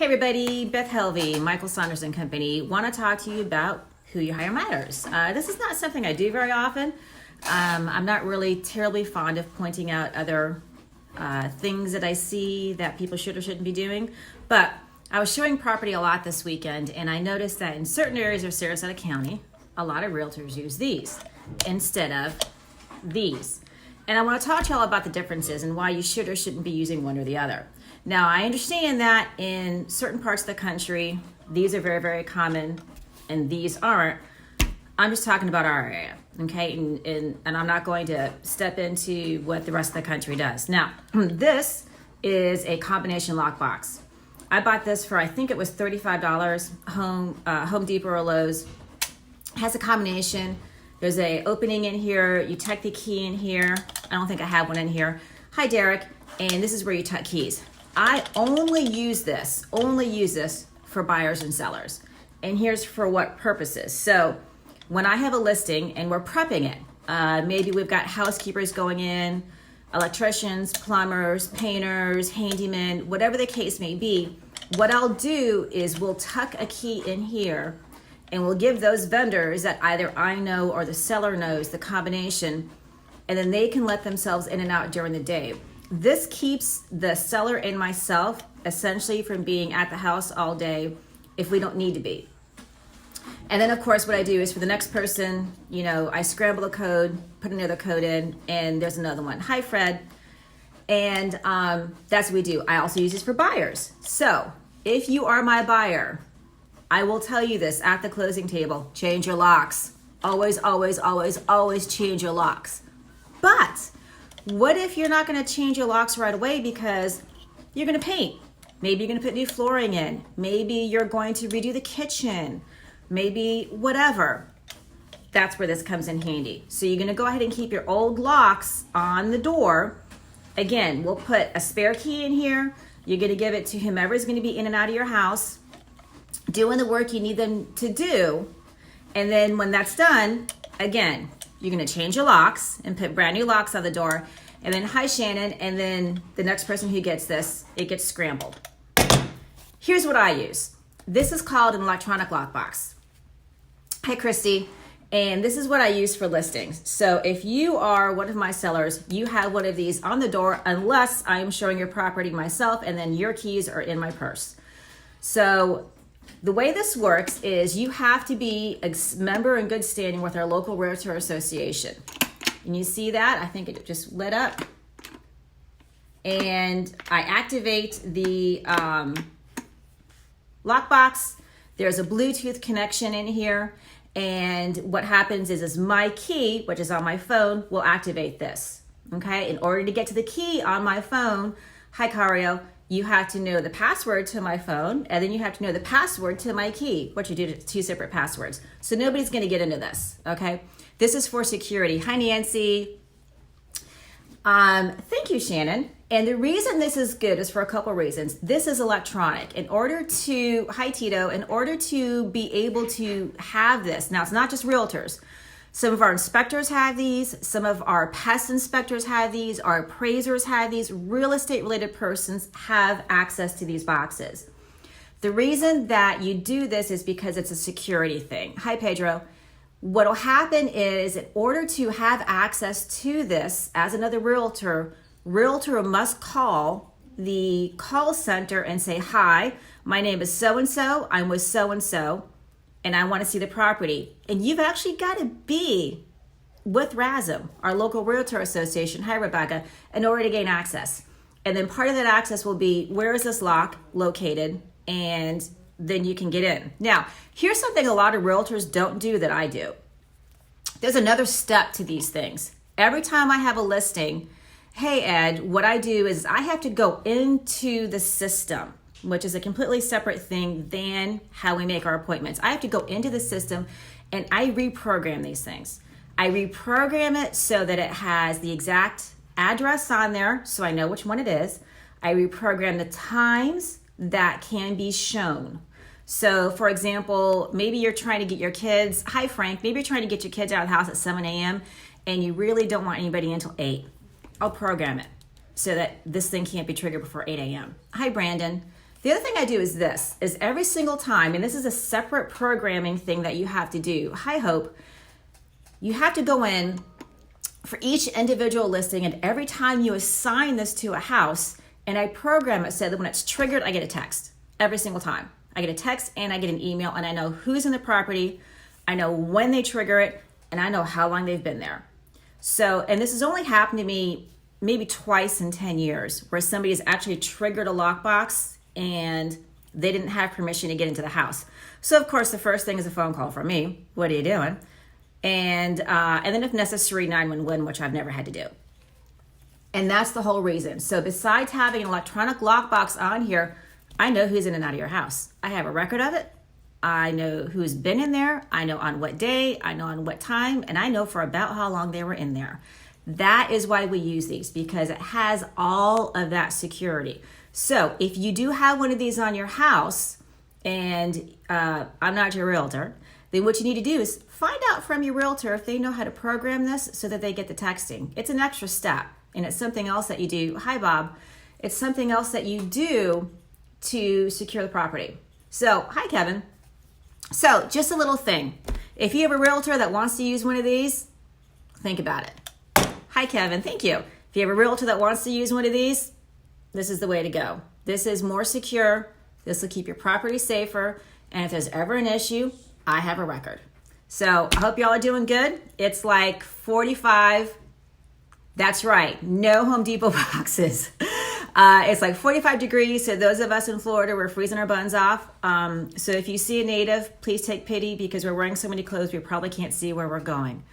Hey everybody, Beth Helvey, Michael Saunders and Company. Want to talk to you about who you hire matters. This is not something I do very often. I'm not really terribly fond of pointing out other things that I see that people should or shouldn't be doing. But I was showing property a lot this weekend, and I noticed that in certain areas of Sarasota County, a lot of realtors use these instead of these. And I want to talk to y'all about the differences and why you should or shouldn't be using one or the other. Now, I understand that in certain parts of the country, these are very, very common and these aren't. I'm just talking about our area, okay? And I'm not going to step into what the rest of the country does. Now, this is a combination lockbox. I bought this for, I think it was $35, Home Depot or Lowe's. It has a combination. There's a opening in here. You tuck the key in here. I don't think I have one in here. Hi, Derek. And this is where you tuck keys. I only use this for buyers and sellers. And here's for what purposes. So when I have a listing and we're prepping it, maybe we've got housekeepers going in, electricians, plumbers, painters, handymen, whatever the case may be, what I'll do is we'll tuck a key in here and we'll give those vendors that either I know or the seller knows the combination, and then they can let themselves in and out during the day. This keeps the seller and myself essentially from being at the house all day if we don't need to be. And then of course what I do is for the next person, I scramble the code, put another code in, and there's another one. Hi, Fred. And that's what we do. I also use this for buyers. So if you are my buyer, I will tell you this at the closing table: change your locks. Always, always, always, always change your locks. But what if you're not going to change your locks right away because you're going to paint? Maybe you're going to put new flooring in. Maybe you're going to redo the kitchen. Maybe whatever. That's where this comes in handy. So you're going to go ahead and keep your old locks on the door. Again, we'll put a spare key in here. You're going to give it to whomever is going to be in and out of your house, doing the work you need them to do. And then when that's done, again, you're going to change your locks and put brand new locks on the door. And then, hi, Shannon. And then the next person who gets this, it gets scrambled. Here's what I use. This is called an electronic lockbox. Hi, Christy. And this is what I use for listings. So if you are one of my sellers, you have one of these on the door unless I am showing your property myself and then your keys are in my purse. So the way this works is you have to be a member in good standing with our local Realtor Association. And you see that? I think it just lit up. And I activate the lockbox. There's a Bluetooth connection in here. And what happens is my key, which is on my phone, will activate this. Okay? In order to get to the key on my phone, hi, Cario, you have to know the password to my phone, and then you have to know the password to my key, which you do to two separate passwords. So nobody's going to get into this, okay? This is for security. Hi, Nancy. Thank you, Shannon. And the reason this is good is for a couple reasons. This is electronic. Hi, Tito, in order to be able to have this, now it's not just realtors. Some of our inspectors have these, some of our pest inspectors have these, our appraisers have these, real estate related persons have access to these boxes. The reason that you do this is because it's a security thing. Hi, Pedro. What'll happen is in order to have access to this as another realtor must call the call center and say, hi, my name is so-and-so, I'm with so-and-so, and I want to see the property. And you've actually got to be with RASM, our local Realtor Association, hi, Rebecca, in order to gain access. And then part of that access will be, where is this lock located? And then you can get in. Now, here's something a lot of realtors don't do that I do. There's another step to these things. Every time I have a listing, hey, Ed, what I do is I have to go into the system, which is a completely separate thing than how we make our appointments. I have to go into the system and I reprogram these things. I reprogram it so that it has the exact address on there so I know which one it is. I reprogram the times that can be shown. So for example, maybe you're trying to get your kids, hi Frank, maybe you're trying to get your kids out of the house at 7 a.m. and you really don't want anybody until 8. I'll program it so that this thing can't be triggered before 8 a.m. Hi, Brandon. The other thing I do is this, is every single time, and this is a separate programming thing that you have to do. Hi Hope, you have to go in for each individual listing, and every time you assign this to a house, and I program it so that when it's triggered, I get a text every single time. I get a text and I get an email, and I know who's in the property, I know when they trigger it, and I know how long they've been there. So, and this has only happened to me maybe twice in 10 years, where somebody has actually triggered a lockbox and they didn't have permission to get into the house. So of course, the first thing is a phone call from me. What are you doing? And then if necessary, 911, which I've never had to do. And that's the whole reason. So besides having an electronic lockbox on here, I know who's in and out of your house. I have a record of it. I know who's been in there. I know on what day, I know on what time, and I know for about how long they were in there. That is why we use these, because it has all of that security. So if you do have one of these on your house, and I'm not your realtor, then what you need to do is find out from your realtor if they know how to program this so that they get the texting. It's an extra step, and it's something else that you do. Hi, Bob. It's something else that you do to secure the property. So, hi, Kevin. So, just a little thing. If you have a realtor that wants to use one of these, think about it. Hi, Kevin. Thank you. If you have a realtor that wants to use one of these, this is the way to go. This is more secure. This will keep your property safer. And if there's ever an issue, I have a record. So I hope y'all are doing good. It's like 45. That's right. No Home Depot boxes. It's like 45 degrees. So those of us in Florida, we're freezing our buns off. So if you see a native, please take pity, because we're wearing so many clothes, we probably can't see where we're going.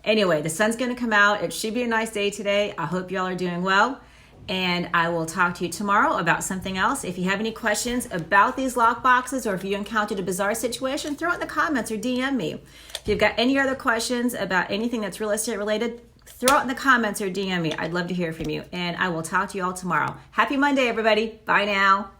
Anyway, the sun's going to come out. It should be a nice day today. I hope y'all are doing well. And I will talk to you tomorrow about something else. If you have any questions about these lock boxes, or if you encountered a bizarre situation, throw it in the comments or DM me. If you've got any other questions about anything that's real estate related, throw it in the comments or DM me. I'd love to hear from you. And I will talk to you all tomorrow. Happy Monday, everybody. Bye now.